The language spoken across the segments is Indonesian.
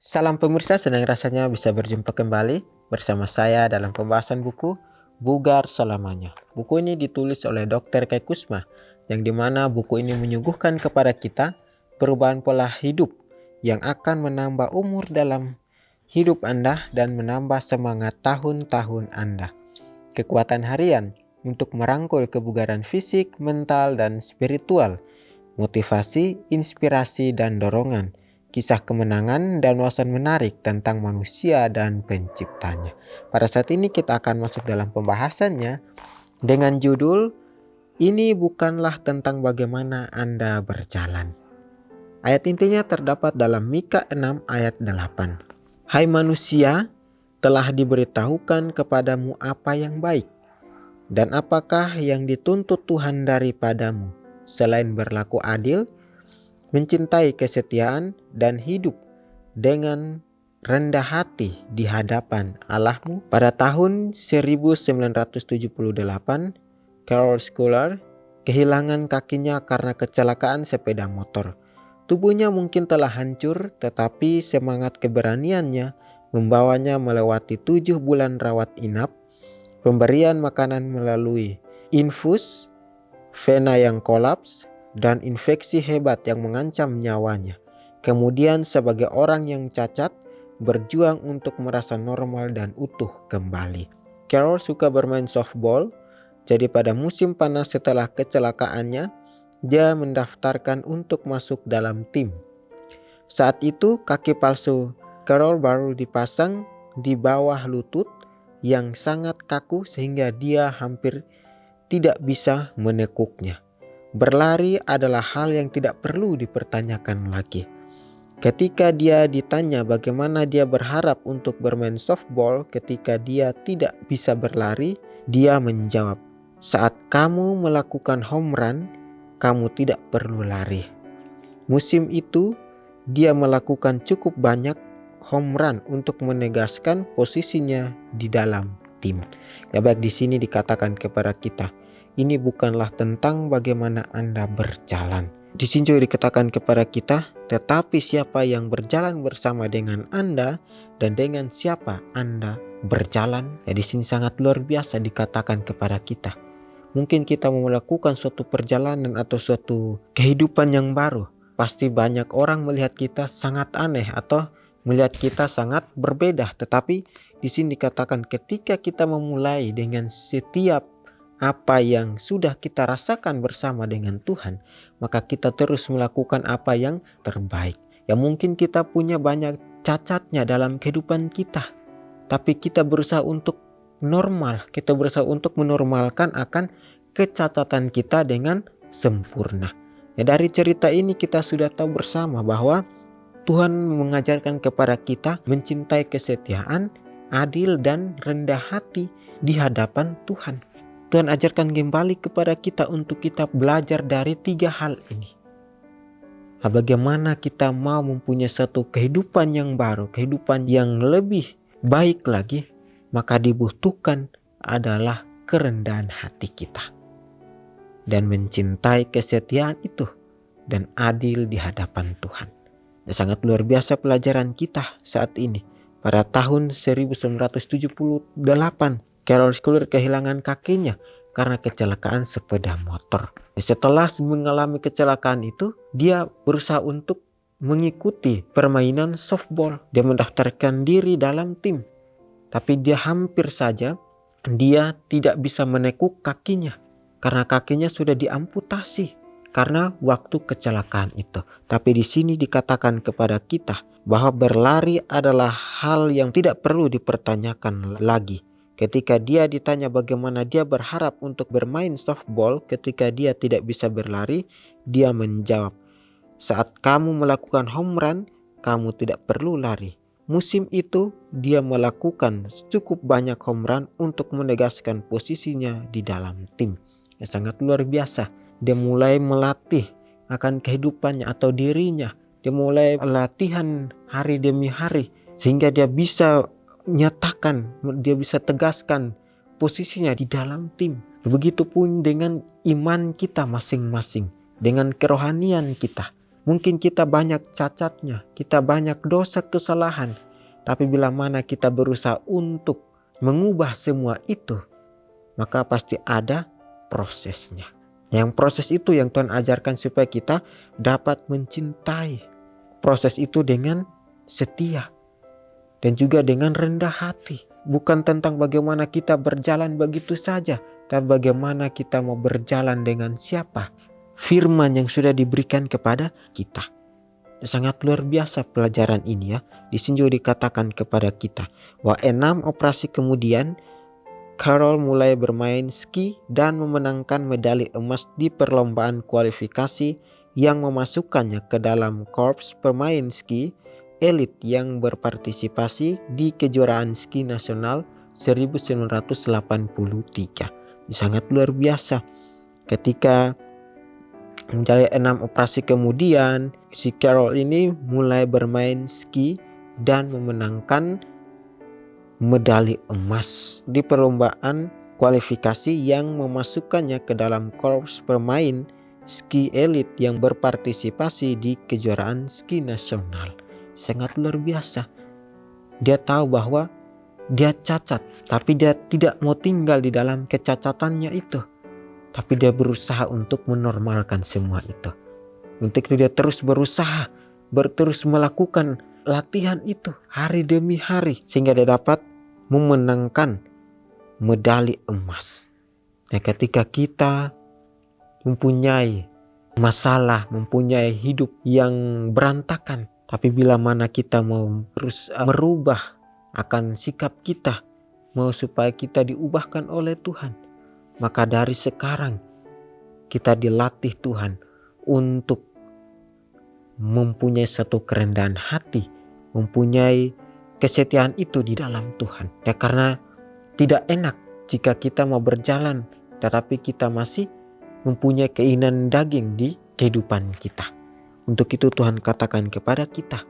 Salam pemirsa, senang rasanya bisa berjumpa kembali bersama saya dalam pembahasan buku Bugar Selamanya. Buku ini ditulis oleh Dr. Kai Kusma, yang dimana buku ini menyuguhkan kepada kita perubahan pola hidup yang akan menambah umur dalam hidup Anda dan menambah semangat tahun-tahun Anda. Kekuatan harian untuk merangkul kebugaran fisik, mental, dan spiritual, motivasi, inspirasi, dan dorongan, kisah kemenangan dan wawasan menarik tentang manusia dan penciptanya. Pada saat ini kita akan masuk dalam pembahasannya dengan judul "Ini bukanlah tentang bagaimana Anda berjalan". Ayat intinya terdapat dalam Mika 6 ayat 8. Hai manusia, telah diberitahukan kepadamu apa yang baik, dan apakah yang dituntut Tuhan daripadamu, selain berlaku adil, mencintai kesetiaan, dan hidup dengan rendah hati di hadapan Allahmu. Pada tahun 1978, Carol Schuler kehilangan kakinya karena kecelakaan sepeda motor. Tubuhnya mungkin telah hancur, tetapi semangat keberaniannya membawanya melewati 7 bulan rawat inap, pemberian makanan melalui infus, vena yang kolaps, dan infeksi hebat yang mengancam nyawanya. Kemudian sebagai orang yang cacat, berjuang untuk merasa normal dan utuh kembali. Carol suka bermain softball, jadi pada musim panas setelah kecelakaannya, dia mendaftarkan untuk masuk dalam tim. Saat itu kaki palsu Carol baru dipasang di bawah lutut yang sangat kaku sehingga dia hampir tidak bisa menekuknya. Berlari adalah hal yang tidak perlu dipertanyakan lagi. Ketika dia ditanya bagaimana dia berharap untuk bermain softball ketika dia tidak bisa berlari, dia menjawab, "Saat kamu melakukan home run, kamu tidak perlu lari." Musim itu, dia melakukan cukup banyak home run untuk menegaskan posisinya di dalam tim. Ya baik, di sini dikatakan kepada kita, ini bukanlah tentang bagaimana Anda berjalan. Di sini juga dikatakan kepada kita, tetapi siapa yang berjalan bersama dengan Anda dan dengan siapa Anda berjalan. Ya, di sini sangat luar biasa dikatakan kepada kita. Mungkin kita mau melakukan suatu perjalanan atau suatu kehidupan yang baru. Pasti banyak orang melihat kita sangat aneh atau melihat kita sangat berbeda. Tetapi di sini dikatakan ketika kita memulai dengan setiap apa yang sudah kita rasakan bersama dengan Tuhan, maka kita terus melakukan apa yang terbaik. Ya mungkin kita punya banyak cacatnya dalam kehidupan kita, tapi kita berusaha untuk normal, kita berusaha untuk menormalkan akan kecacatan kita dengan sempurna. Ya, dari cerita ini kita sudah tahu bersama bahwa Tuhan mengajarkan kepada kita mencintai kesetiaan, adil, dan rendah hati di hadapan Tuhan. Tuhan ajarkan kembali kepada kita untuk kita belajar dari 3 hal ini. Bagaimana kita mau mempunyai satu kehidupan yang baru, kehidupan yang lebih baik lagi, maka dibutuhkan adalah kerendahan hati kita. Dan mencintai kesetiaan itu dan adil di hadapan Tuhan. Ya, sangat luar biasa pelajaran kita saat ini. Pada tahun 1978, Carol Schuler kehilangan kakinya karena kecelakaan sepeda motor. Setelah mengalami kecelakaan itu, dia berusaha untuk mengikuti permainan softball. Dia mendaftarkan diri dalam tim. Tapi dia hampir saja dia tidak bisa menekuk kakinya karena kakinya sudah diamputasi karena waktu kecelakaan itu. Tapi di sini dikatakan kepada kita bahwa berlari adalah hal yang tidak perlu dipertanyakan lagi. Ketika dia ditanya bagaimana dia berharap untuk bermain softball ketika dia tidak bisa berlari, dia menjawab, "Saat kamu melakukan home run, kamu tidak perlu lari." Musim itu dia melakukan cukup banyak home run untuk menegaskan posisinya di dalam tim. Ya, sangat luar biasa. Dia mulai melatih akan kehidupannya atau dirinya. Dia mulai latihan hari demi hari sehingga dia bisa nyatakan, dia bisa tegaskan posisinya di dalam tim. Begitupun dengan iman kita masing-masing, dengan kerohanian kita. Mungkin kita banyak cacatnya, kita banyak dosa kesalahan. Tapi bila mana kita berusaha untuk mengubah semua itu, maka pasti ada prosesnya. Yang proses itu yang Tuhan ajarkan supaya kita dapat mencintai. Proses itu dengan setia dan juga dengan rendah hati. Bukan tentang bagaimana kita berjalan begitu saja, tapi bagaimana kita mau berjalan dengan siapa. Firman yang sudah diberikan kepada kita. Sangat luar biasa pelajaran ini ya. Di sini juga dikatakan kepada kita bahwa 6 operasi kemudian Carol mulai bermain ski dan memenangkan medali emas di perlombaan kualifikasi yang memasukkannya ke dalam korps pemain ski elit yang berpartisipasi di kejuaraan ski nasional 1983. Sangat luar biasa. Ketika menjalani 6 operasi kemudian, si Carol ini mulai bermain ski dan memenangkan medali emas di perlombaan kualifikasi yang memasukkannya ke dalam korps pemain ski elit yang berpartisipasi di kejuaraan ski nasional. Sangat luar biasa. Dia tahu bahwa dia cacat, tapi dia tidak mau tinggal di dalam kecacatannya itu. Tapi dia berusaha untuk menormalkan semua itu. Untuk itu dia terus berusaha, terus melakukan latihan itu hari demi hari. Sehingga dia dapat memenangkan medali emas. Nah, ketika kita mempunyai masalah, mempunyai hidup yang berantakan, tapi bila mana kita mau terus merubah akan sikap kita, mau supaya kita diubahkan oleh Tuhan, maka dari sekarang kita dilatih Tuhan untuk mempunyai satu kerendahan hati, mempunyai kesetiaan itu di dalam Tuhan. Ya, karena tidak enak jika kita mau berjalan tetapi kita masih mempunyai keinginan daging di kehidupan kita. Untuk itu Tuhan katakan kepada kita,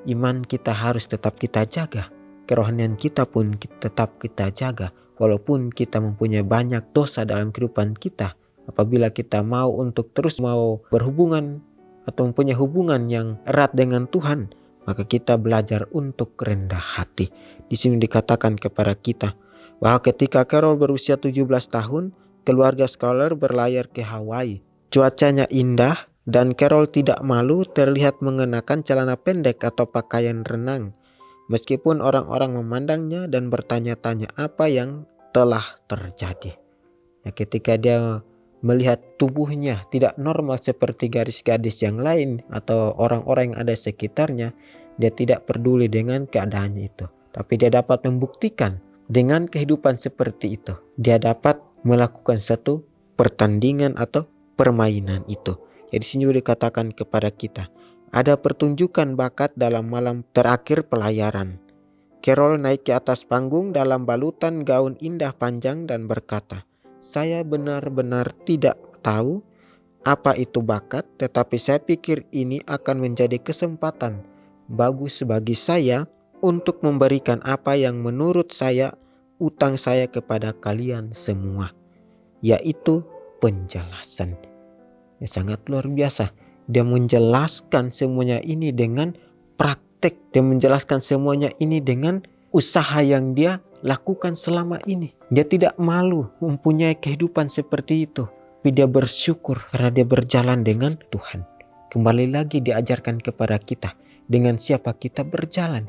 iman kita harus tetap kita jaga, kerohanian kita pun tetap kita jaga. Walaupun kita mempunyai banyak dosa dalam kehidupan kita, apabila kita mau untuk terus mau berhubungan atau mempunyai hubungan yang erat dengan Tuhan, maka kita belajar untuk rendah hati. Di sini dikatakan kepada kita bahwa ketika Carol berusia 17 tahun, keluarga Scholar berlayar ke Hawaii. Cuacanya indah dan Carol tidak malu terlihat mengenakan celana pendek atau pakaian renang. Meskipun orang-orang memandangnya dan bertanya-tanya apa yang telah terjadi. Ya, ketika dia melihat tubuhnya tidak normal seperti gadis-gadis yang lain atau orang-orang yang ada sekitarnya, dia tidak peduli dengan keadaannya itu. Tapi dia dapat membuktikan dengan kehidupan seperti itu, dia dapat melakukan satu pertandingan atau permainan itu. Jadi sini juga dikatakan kepada kita, ada pertunjukan bakat dalam malam terakhir pelayaran. Carol naik ke atas panggung dalam balutan gaun indah panjang dan berkata, "Saya benar-benar tidak tahu apa itu bakat, tetapi saya pikir ini akan menjadi kesempatan bagus bagi saya untuk memberikan apa yang menurut saya utang saya kepada kalian semua, yaitu penjelasan." Ya, sangat luar biasa. Dia menjelaskan semuanya ini dengan praktek. Dia menjelaskan semuanya ini dengan usaha yang dia lakukan selama ini. Dia tidak malu mempunyai kehidupan seperti itu. Tapi dia bersyukur karena dia berjalan dengan Tuhan. Kembali lagi diajarkan kepada kita dengan siapa kita berjalan.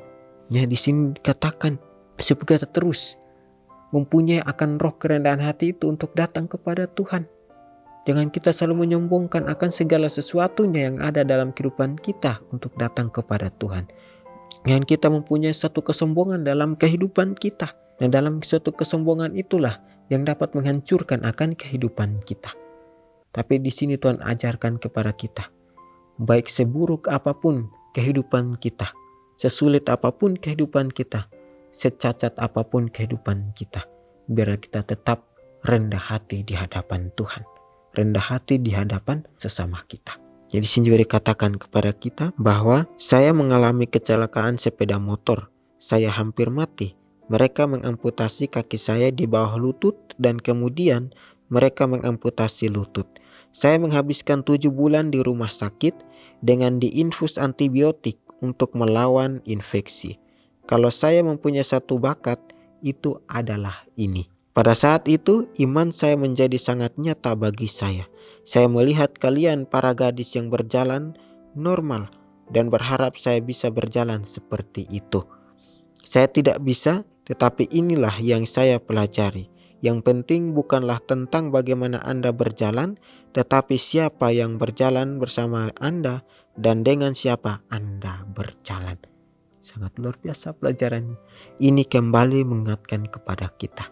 Ya, di sini dikatakan supaya kita terus mempunyai akan roh kerendahan hati itu untuk datang kepada Tuhan. Jangan kita selalu menyombongkan akan segala sesuatunya yang ada dalam kehidupan kita untuk datang kepada Tuhan. Jangan kita mempunyai satu kesombongan dalam kehidupan kita. Dan dalam suatu kesombongan itulah yang dapat menghancurkan akan kehidupan kita. Tapi di sini Tuhan ajarkan kepada kita, baik seburuk apapun kehidupan kita, sesulit apapun kehidupan kita, secacat apapun kehidupan kita, biar kita tetap rendah hati di hadapan Tuhan, rendah hati di hadapan sesama kita. Jadi sini juga dikatakan kepada kita bahwa saya mengalami kecelakaan sepeda motor, saya hampir mati. Mereka mengamputasi kaki saya di bawah lutut dan kemudian mereka mengamputasi lutut. Saya menghabiskan 7 bulan di rumah sakit. dengan diinfus antibiotik untuk melawan infeksi. Kalau saya mempunyai satu bakat, itu adalah ini. Pada saat itu, iman saya menjadi sangat nyata bagi saya. Saya melihat kalian para gadis yang berjalan normal dan berharap saya bisa berjalan seperti itu. Saya tidak bisa, tetapi inilah yang saya pelajari. Yang penting bukanlah tentang bagaimana Anda berjalan, tetapi siapa yang berjalan bersama Anda dan dengan siapa Anda berjalan. Sangat luar biasa pelajarannya. Ini kembali mengingatkan kepada kita.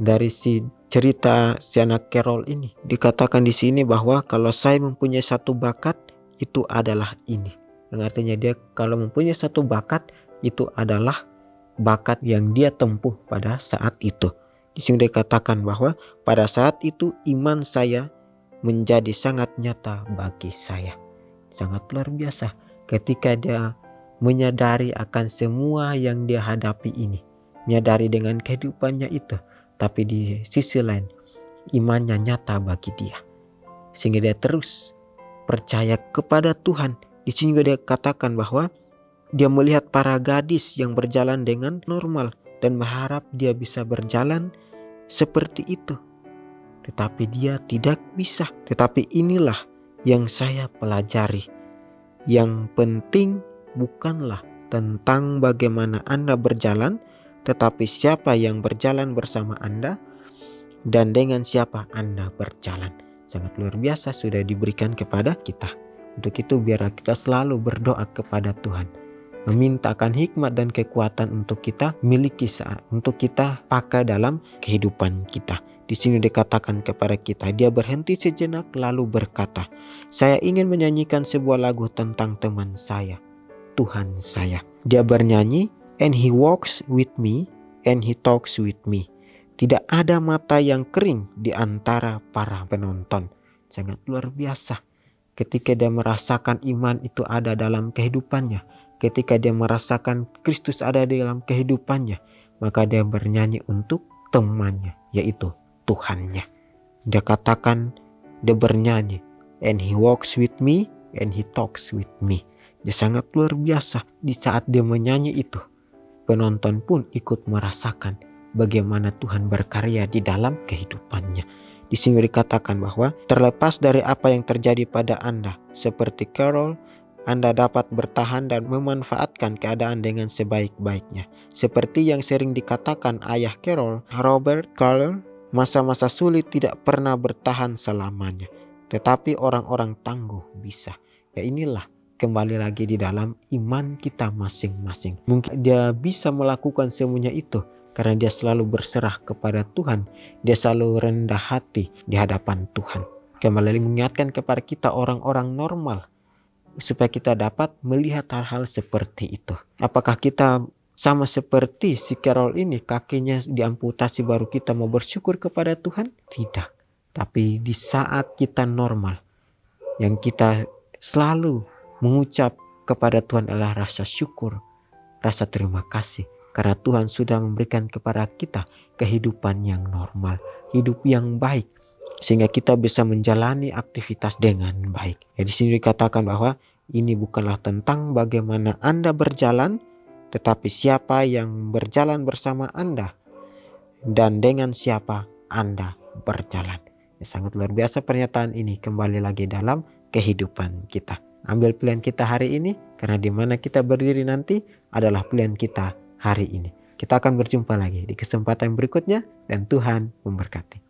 Dari si cerita si anak Carol ini dikatakan di sini bahwa kalau saya mempunyai satu bakat, itu adalah ini. Yang artinya dia kalau mempunyai satu bakat, itu adalah bakat yang dia tempuh pada saat itu. Di sini dikatakan bahwa pada saat itu iman saya menjadi sangat nyata bagi saya. Sangat luar biasa ketika dia menyadari akan semua yang dia hadapi ini. Menyadari dengan kehidupannya itu. Tapi di sisi lain imannya nyata bagi dia. Sehingga dia terus percaya kepada Tuhan. Di sini juga dia katakan bahwa dia melihat para gadis yang berjalan dengan normal dan berharap dia bisa berjalan seperti itu. Tetapi dia tidak bisa. Tetapi inilah yang saya pelajari. Yang penting bukanlah tentang bagaimana Anda berjalan, tetapi siapa yang berjalan bersama Anda dan dengan siapa Anda berjalan. Sangat luar biasa sudah diberikan kepada kita. Untuk itu biarlah kita selalu berdoa kepada Tuhan, memintakan hikmat dan kekuatan untuk kita miliki saat, untuk kita pakai dalam kehidupan kita. Di sini dikatakan kepada kita, dia berhenti sejenak lalu berkata, saya ingin menyanyikan sebuah lagu tentang teman saya, Tuhan saya. Dia bernyanyi, and he walks with me, and he talks with me. Tidak ada mata yang kering di antara para penonton. Sangat luar biasa. Ketika dia merasakan iman itu ada dalam kehidupannya, ketika dia merasakan Kristus ada di dalam kehidupannya, maka dia bernyanyi untuk temannya, yaitu Tuhannya. Dia katakan, dia bernyanyi, and he walks with me, and he talks with me. Dia sangat luar biasa. Di saat dia menyanyi itu, penonton pun ikut merasakan bagaimana Tuhan berkarya di dalam kehidupannya. Di sini dikatakan bahwa terlepas dari apa yang terjadi pada Anda, seperti Carol, Anda dapat bertahan dan memanfaatkan keadaan dengan sebaik-baiknya. Seperti yang sering dikatakan ayah Carol, Robert Carler, masa-masa sulit tidak pernah bertahan selamanya. Tetapi orang-orang tangguh bisa. Ya inilah kembali lagi di dalam iman kita masing-masing. Mungkin dia bisa melakukan semuanya itu karena dia selalu berserah kepada Tuhan. Dia selalu rendah hati di hadapan Tuhan. Kembali mengingatkan kepada kita orang-orang normal, supaya kita dapat melihat hal-hal seperti itu. Apakah kita sama seperti si Carol ini, kakinya diamputasi baru kita mau bersyukur kepada Tuhan? Tidak. Tapi di saat kita normal, yang kita selalu mengucap kepada Tuhan adalah rasa syukur, rasa terima kasih. Karena Tuhan sudah memberikan kepada kita kehidupan yang normal, hidup yang baik, sehingga kita bisa menjalani aktivitas dengan baik. Ya, di sini dikatakan bahwa ini bukanlah tentang bagaimana Anda berjalan, tetapi siapa yang berjalan bersama Anda dan dengan siapa Anda berjalan. Ya, sangat luar biasa pernyataan ini kembali lagi dalam kehidupan kita. Ambil pilihan kita hari ini, karena di mana kita berdiri nanti adalah pilihan kita hari ini. Kita akan berjumpa lagi di kesempatan berikutnya dan Tuhan memberkati.